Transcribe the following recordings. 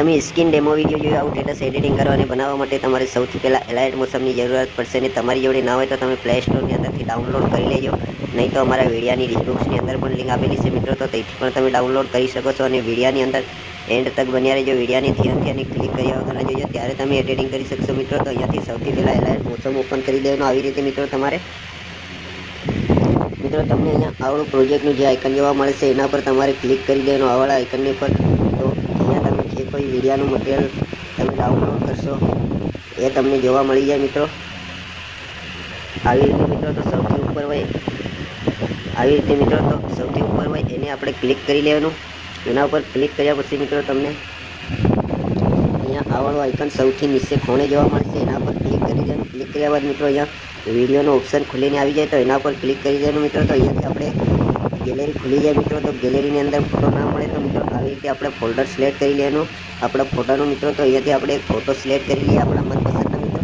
તમે skin demo video જોયો આવું સ્ટેટસ એડિટિંગ કરવા અને બનાવવા માટે તમારે સૌથી પહેલાં એલાઇટ મોશનની જરૂરત પડશે અને તમારી જોડે ના હોય તો તમે પ્લે સ્ટોરની અંદરથી ડાઉનલોડ કરી લેજો, નહીં તો અમારા વિડીયાની ડિસ્ક્રિપ્શનની અંદર પણ લિંક આપેલી છે મિત્રો, તો તેથી પણ તમે ડાઉનલોડ કરી શકો છો. અને વિડીયાની અંદર એન્ડ તક બન્યા રહેજો, વિડીયાની ધ્યાનથી અને ક્લિક કર્યા વગર જોજો ત્યારે તમે એડિટિંગ કરી શકશો મિત્રો. તો અહીંયાથી સૌથી પહેલાં એલાઇટ મોશન ઓપન કરી દેવાનું આવી રીતે મિત્રો. તમારે મિત્રો તમને અહીંયા આવડું પ્રોજેક્ટનું જે આઇકન જોવા મળે છે એના પર તમારે ક્લિક કરી દેવાનું, આવડા આઇકનની પર. તો અહીંયા તમે જે કોઈ વિડીયાનું મટીરિયલ તમે ડાઉનલોડ કરશો એ તમને જોવા મળી જાય મિત્રો. આવી રીતે મિત્રો તો સૌથી ઉપર હોય એને આપણે ક્લિક કરી લેવાનું. એના ઉપર ક્લિક કર્યા પછી મિત્રો તમને અહીંયા આવડો આઇકન સૌથી નીચે ખૂણે જોવા મળશે, એના પર ક્લિક કરી દેવાનું. ક્લિક કર્યા બાદ મિત્રો અહીંયા વિડીયોનો ઓપ્શન ખુલીને આવી જાય તો એના પર ક્લિક કરી દેવાનું મિત્રો. તો અહીંયાથી આપણે ગેલેરી ખુલી જાય મિત્રો. તો ગેલેરીની અંદર ફોટો ના મળે તો મિત્રો આવી રીતે આપણે ફોલ્ડર સિલેક્ટ કરી લેવાનું આપણા ફોટાનું મિત્રો. તો અહીંયાથી આપણે એક ફોટો સિલેક્ટ કરી લઈએ આપણા મનપસંદનો મિત્રો.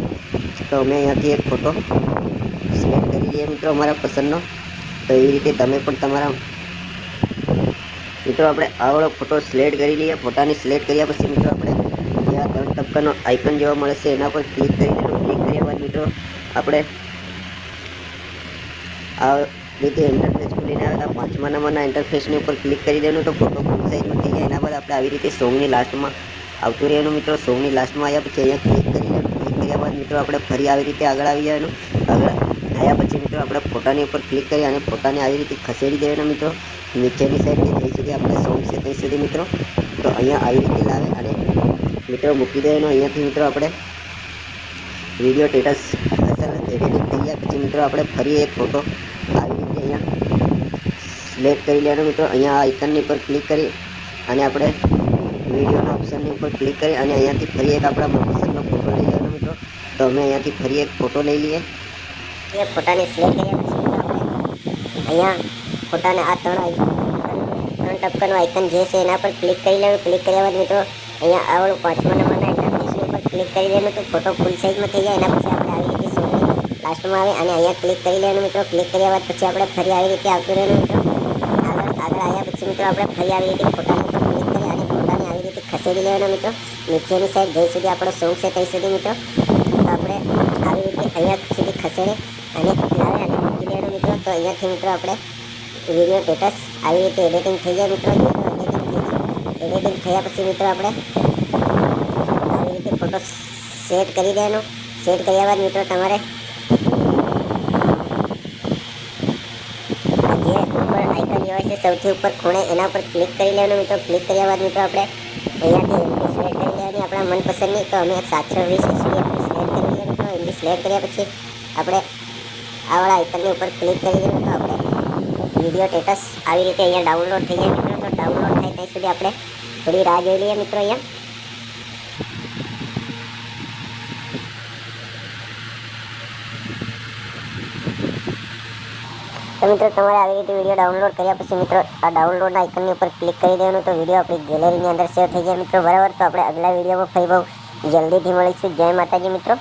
તો અમે અહીંયાથી એક ફોટો સિલેક્ટ કરી લઈએ મિત્રો અમારા પસંદનો. તો એવી રીતે તમે પણ તમારા મિત્રો આપણે આવડો ફોટો સિલેક્ટ કરી લઈએ. ફોટાની સિલેક્ટ કર્યા પછી મિત્રો આપણે જે આ 3 ટપકાનો આઇકન જોવા મળે છે એના પર ક્લિક કરી દેવાનું. ક્લિક કર્યા બાદ મિત્રો આપણે આ રીતે ઇન્ટરફેસ ખુલીને આવેલા 5મા નંબરના ઇન્ટરફેસની ઉપર ક્લિક કરી દેવાનું. તો ફોટો ફૂલ સાઇઝમાં થઈ જાય. એના બાદ આપણે આવી રીતે સોંગની લાસ્ટમાં આવતું રહેવાનું મિત્રો. સોંગની લાસ્ટમાં આવ્યા પછી અહીંયા ક્લિક કરી દેવાનું. ક્લિક કર્યા બાદ મિત્રો આપણે ફરી આવી રીતે આગળ આવી જવાનું. આગળ આવ્યા પછી મિત્રો આપણે ફોટાની ઉપર ક્લિક કરી અને ફોટાને આવી રીતે ખસેડી દેવાના મિત્રો નીચેની સાઈડ કે જ્યાં સુધી આપણે સોંગ છે ત્યાં સુધી મિત્રો. તો અહીંયા આવી રીતે લાવે અને મિત્રો મૂકી દેવાનો. અહીંયાથી મિત્રો આપણે વિડીયો સ્ટેટસ એડિટિંગ થઈ ગયા પછી મિત્રો આપણે ફરી એક ફોટો આવી રીતે અહીંયા સિલેક્ટ કરી લેવાનો મિત્રો. અહીંયા આ આઇકનની ઉપર ક્લિક કરી અને આપણે વિડીયોના ઓપ્શનની ઉપર ક્લિક કરી અને અહીંયાથી ફરી એક આપણા મનપસંદનો ફોટો લઈ લેવાનો મિત્રો. તો અમે અહીંયાથી ફરી એક ફોટો લઈ લઈએ. એ ફોટાને સિલેક્ટ કર્યા પછી અહીંયા ફોટાને આ 3 ટપકાનું આઇકન જે છે એના પર ક્લિક કરી લેવાનું. ક્લિક કર્યા બાદ મિત્રો અહીંયા આવડું 5મા નંબરના ઇન્ટરફેસની ઉપર ક્લિક કરી દેવાનું. તો ફોટો ફૂલ સાઇઝમાં થઈ જાય. એના પછી આપણે આવી રીતે સોંગની લાસ્ટમાં આવે અને અહીંયા ક્લિક કરી લેવાનું મિત્રો. ક્લિક કર્યા બાદ પછી આપણે ફરી આવી રીતે આવતું રહેવાનું મિત્રો. આગળ આવ્યા પછી મિત્રો આપણે ફરી આવી રીતે ફોટાની ઉપર ક્લિક કરી અને ફોટાને આવી રીતે ખસેડી લેવાના મિત્રો નીચેની સાઈડ જ્યાં સુધી આપણો સોંગ છે ત્યાં સુધી મિત્રો. તો આપણે આવી રીતે અહીંયા સુધી ખસેડી અને લાવે અને મૂકી દેવાનું મિત્રો. તો અહીંયાથી મિત્રો આપણે વિડીયો સ્ટેટસ આવી રીતે એડિટિંગ થઈ જાય મિત્રો. એડિટિંગ થયા પછી મિત્રો આપણે આવી રીતે ફોટો સેટ કરી દેવાનો. સેટ કર્યા બાદ મિત્રો તમારે જે ઉપર આઇકન જોવાય છે સૌથી ઉપર ખૂણે એના પર ક્લિક કરી લેવાનું મિત્રો. ક્લિક કર્યા બાદ મિત્રો આપણે અહીંયાથી એમડી સિલેક્ટ કરી લેવાની આપણા મનપસંદની. તો અમે 720 SD એમડી સિલેક્ટ કરી લઈએ મિત્રો. એમડી સિલેક્ટ કર્યા પછી આપણે આવડા આઇકનની ઉપર ક્લિક કરી દઈએ તો આપણે વિડીયો સ્ટેટસ આવી રીતે અહીંયા ડાઉનલોડ થઈ જાય મિત્રો. તો ડાઉનલોડ થાય ત્યાં સુધી આપણે થોડી રાહ જોઈ લઈએ મિત્રો. અહીંયા તો મિત્રો તમારે આવી રીતે વિડીયો ડાઉનલોડ કર્યા પછી મિત્રો આ ડાઉનલોડ આઇકનની ઉપર ક્લિક કરી દેવાનું. તો વિડીયો આપણી ગેલેરીની અંદર સેવ થઈ જાય મિત્રો. બરાબર. તો આપણે આગલા વિડીયોમાં ફરી બહુ જલ્દીથી મળીશું. જય માતાજી મિત્રો.